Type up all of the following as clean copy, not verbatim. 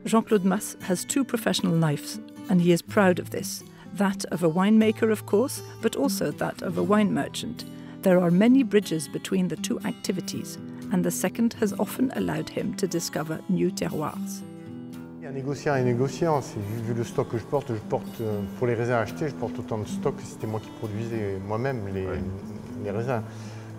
Jean-Claude Mas has two professional lives, and he is proud of this. That of a winemaker, of course, but also that of a wine merchant. There are many bridges between the two activities, and the second has often allowed him to discover new terroirs. Un négociant est négociant. Vu le stock que je porte pour les raisins achetés, je porte autant de stock que c'était moi qui produisais moi-même les raisins.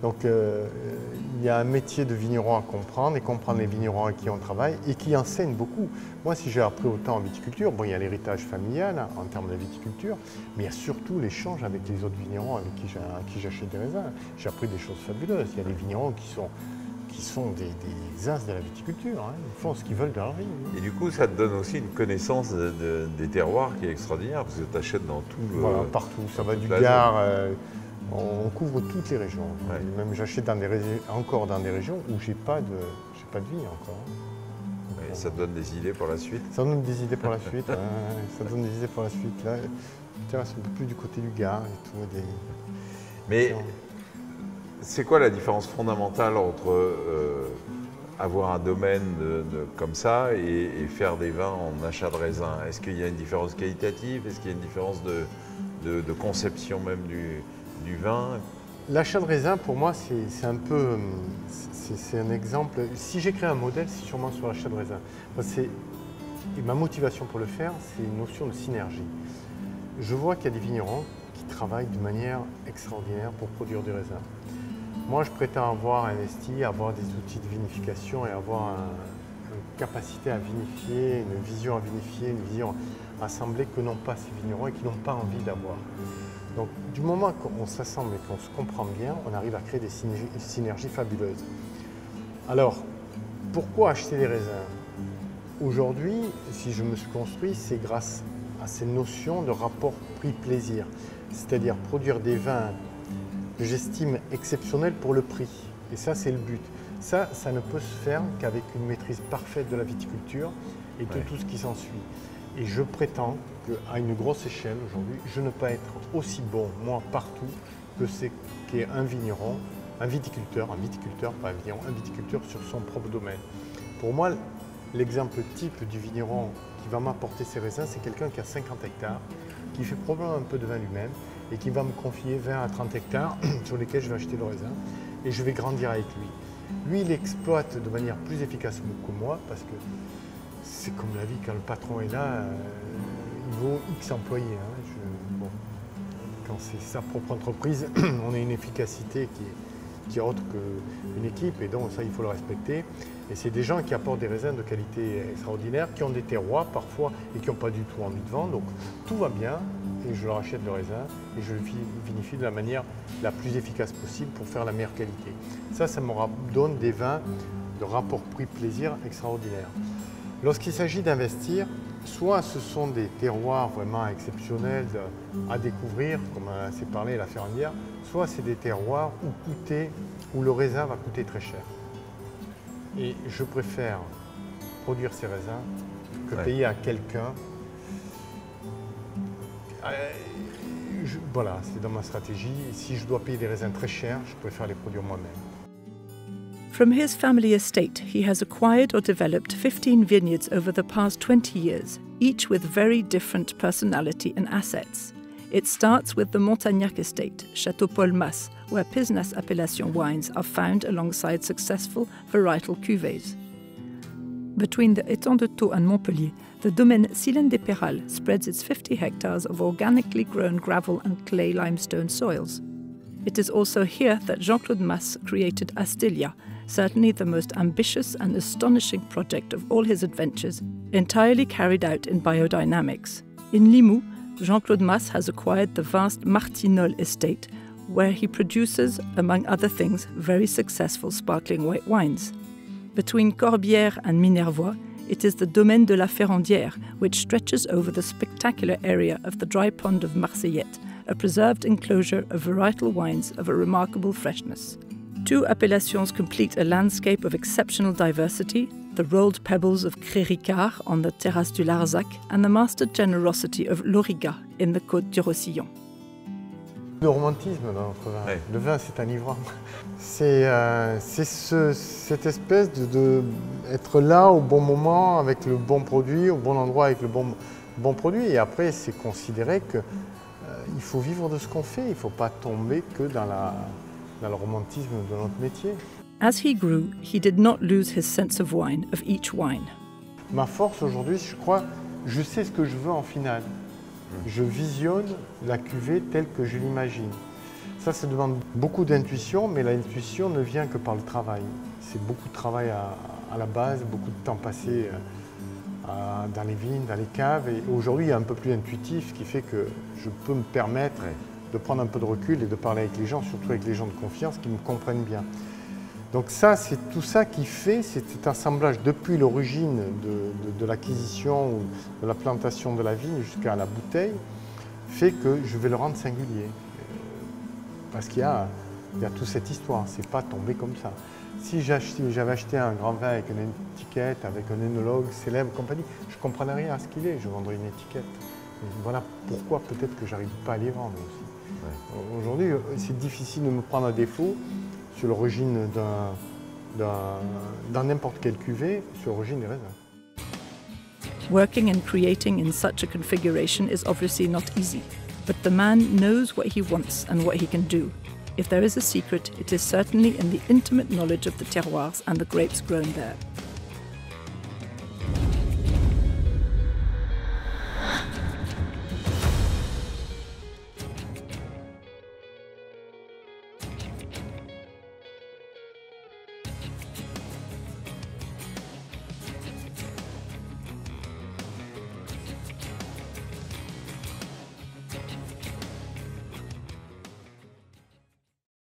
Donc il y a un métier de vigneron à comprendre et comprendre les vignerons avec qui on travaille et qui enseignent beaucoup. Moi, si j'ai appris autant en viticulture, bon, il y a l'héritage familial en termes de viticulture, mais il y a surtout l'échange avec les autres vignerons avec qui j'achète des raisins. J'ai appris des choses fabuleuses. Il y a des vignerons qui sont des as de la viticulture, hein. Ils font ce qu'ils veulent de leur vie. Et du coup, ça te donne aussi une connaissance des terroirs qui est extraordinaire, parce que tu achètes dans tout le... Voilà, partout. Ça va du Gard, on couvre toutes les régions. Ouais. Même j'achète encore dans des régions où j'ai pas de vie encore. Ouais, ça te donne des idées pour la suite? Ça donne des idées pour la suite. Ça donne des idées pour la suite. Là, c'est un peu plus du côté du Gard et tout. Mais c'est quoi la différence fondamentale entre avoir un domaine comme ça et faire des vins en achat de raisins? Est-ce qu'il y a une différence qualitative? Est-ce qu'il y a une différence de conception même du vin? L'achat de raisin, pour moi, c'est un peu... C'est un exemple. Si j'ai créé un modèle, c'est sûrement sur l'achat de raisin. Et ma motivation pour le faire, c'est une notion de synergie. Je vois qu'il y a des vignerons qui travaillent de manière extraordinaire pour produire du raisin. Moi, je prétends avoir investi, avoir des outils de vinification et avoir une capacité à vinifier, une vision à vinifier, une vision à assembler que n'ont pas ces vignerons et qui n'ont pas envie d'avoir. Donc, du moment qu'on s'assemble et qu'on se comprend bien, on arrive à créer des synergies fabuleuses. Alors, pourquoi acheter des raisins? Aujourd'hui, si je me suis construit, c'est grâce à ces notions de rapport prix-plaisir, c'est-à-dire produire des vins que j'estime exceptionnels pour le prix. Et ça, c'est le but. Ça ne peut se faire qu'avec une maîtrise parfaite de la viticulture et de tout ce qui s'ensuit. Et je prétends qu'à une grosse échelle aujourd'hui, je ne peux être aussi bon, moi, partout, que c'est qu'est un vigneron, un viticulteur, pas un vigneron, un viticulteur sur son propre domaine. Pour moi, l'exemple type du vigneron qui va m'apporter ses raisins, c'est quelqu'un qui a 50 hectares, qui fait probablement un peu de vin lui-même et qui va me confier 20 à 30 hectares sur lesquels je vais acheter le raisin et je vais grandir avec lui. Lui, il exploite de manière plus efficace que moi parce que c'est comme la vie, quand le patron est là, il vaut X employés. Hein. Quand c'est sa propre entreprise, on a une efficacité qui est autre qu'une équipe et donc ça, il faut le respecter. Et c'est des gens qui apportent des raisins de qualité extraordinaire, qui ont des terroirs parfois et qui n'ont pas du tout envie de vendre. Donc tout va bien et je leur achète le raisin et je le vinifie de la manière la plus efficace possible pour faire la meilleure qualité. Ça me donne des vins de rapport prix-plaisir extraordinaire. Lorsqu'il s'agit d'investir, soit ce sont des terroirs vraiment exceptionnels à découvrir, comme on s'est parlé, la Ferrandière, soit c'est des terroirs où le raisin va coûter très cher. Et je préfère produire ces raisins que payer à quelqu'un. Voilà, c'est dans ma stratégie. Si je dois payer des raisins très chers, je préfère les produire moi-même. From his family estate, he has acquired or developed 15 vineyards over the past 20 years, each with very different personality and assets. It starts with the Montagnac estate, Château Paul Mas, where Pisnas appellation wines are found alongside successful varietal cuvées. Between the Étang de Thau and Montpellier, the domaine Silène des Pérales spreads its 50 hectares of organically grown gravel and clay limestone soils. It is also here that Jean-Claude Mas created Astilia, certainly the most ambitious and astonishing project of all his adventures, entirely carried out in biodynamics. In Limoux, Jean-Claude Mas has acquired the vast Martinol estate, where he produces, among other things, very successful sparkling white wines. Between Corbières and Minervois, it is the Domaine de la Ferrandière, which stretches over the spectacular area of the dry pond of Marseillette, a preserved enclosure of varietal wines of a remarkable freshness. Two appellations complete a landscape of exceptional diversity, the rolled pebbles of Cré-Ricard on the Terrasse du Larzac and the mastered generosity of Loriga in the Côte du Roussillon. Le romantisme dans notre vin. Ouais. Le vin, c'est enivrant. C'est cette espèce de être là au bon moment, avec le bon produit, au bon endroit avec le bon produit. Et après, c'est considérer qu'il faut vivre de ce qu'on fait. Il ne faut pas tomber que dans le romantisme de notre métier. As he grew, he did not lose his sense of wine, of each wine. Ma force aujourd'hui, je crois, je sais ce que je veux en finale. Je visionne la cuvée telle que je l'imagine. Ça demande beaucoup d'intuition, mais l'intuition ne vient que par le travail. C'est beaucoup de travail à la base, beaucoup de temps passé dans les vignes, dans les caves. Et aujourd'hui, il y a un peu plus intuitif, ce qui fait que je peux me permettre de prendre un peu de recul et de parler avec les gens, surtout avec les gens de confiance qui me comprennent bien. Donc ça, c'est tout ça qui fait cet assemblage depuis l'origine de l'acquisition ou de la plantation de la vigne jusqu'à la bouteille, fait que je vais le rendre singulier. Parce qu'il y a toute cette histoire, c'est pas tombé comme ça. Si j'avais acheté un grand vin avec une étiquette, avec un œnologue célèbre, compagnie, je ne comprenais rien à ce qu'il est, je vendrais une étiquette. Et voilà pourquoi peut-être que j'arrive pas à les vendre aussi. Ouais. Aujourd'hui, c'est difficile de me prendre à défaut sur l'origine dans n'importe quelle cuvée, sur l'origine des raisins. Working and creating in such a configuration is obviously not easy, but the man knows what he wants and what he can do. If there is a secret, it is certainly in the intimate knowledge of the terroirs and the grapes grown there.